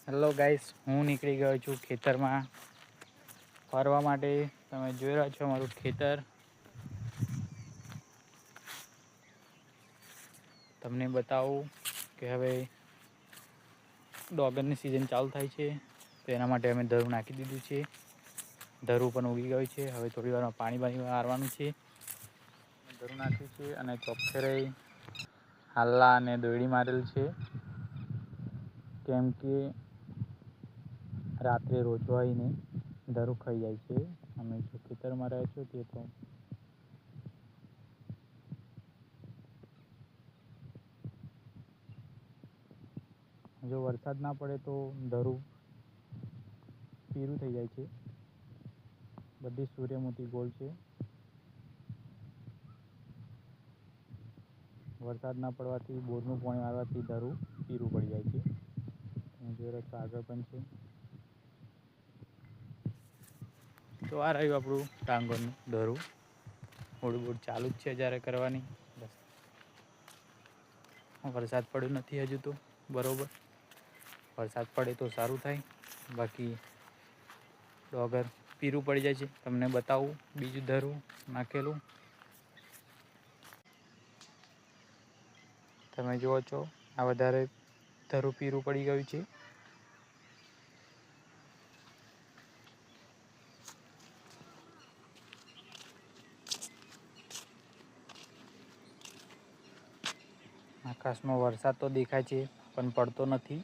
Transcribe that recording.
Hello guys, હું નીકળી ગયો છું ખેતરમાં ફરવા માટે. તમે જોઈ રહ્યા છો મારું ખેતર. તમને બતાવું કે હવે ડોગરની સિઝન ચાલુ થાય છે, તો એના માટે અમે ધરું નાખી દીધું છે. ધરું પણ ઉગી ગયું છે. હવે થોડી વારમાં પાણી વારવાનું છે. ધરું નાખ્યું છે અને ચોફેરે હાલ્લા અને દોયડી મારેલ છે, કેમ કે રાત્રે રોજવાઈને ધરું ખાઈ જાય છે. અમે જો ખેતરમાં રહે છો તે તો જો વરસાદ ના પડે તો ધરું પીરું થઈ જાય છે. બધી સૂર્યમુખી ગોળ છે. વરસાદ ના પડવાથી બોરનું પાણી આવવાથી ધરું પીરું પડી જાય છે. તમે જોઈ રહ્યા છો આગળ પણ છે. તો આ રહ્યું આપણું ડાંગરનું ધરું. મૂળબૂડ ચાલુ જ છે જ્યારે કરવાની. વરસાદ પડ્યો નથી હજુ તો બરોબર. વરસાદ પડે તો સારું થાય, બાકી ડોગર પીરું પડી જાય છે. તમને બતાવું બીજું ધરું નાખેલું. તમે જુઓ છો આ વધારે ધરું પીરું પડી ગયું છે. આકાશમાં વરસાદ તો દેખાય છે, પણ પડતો નથી.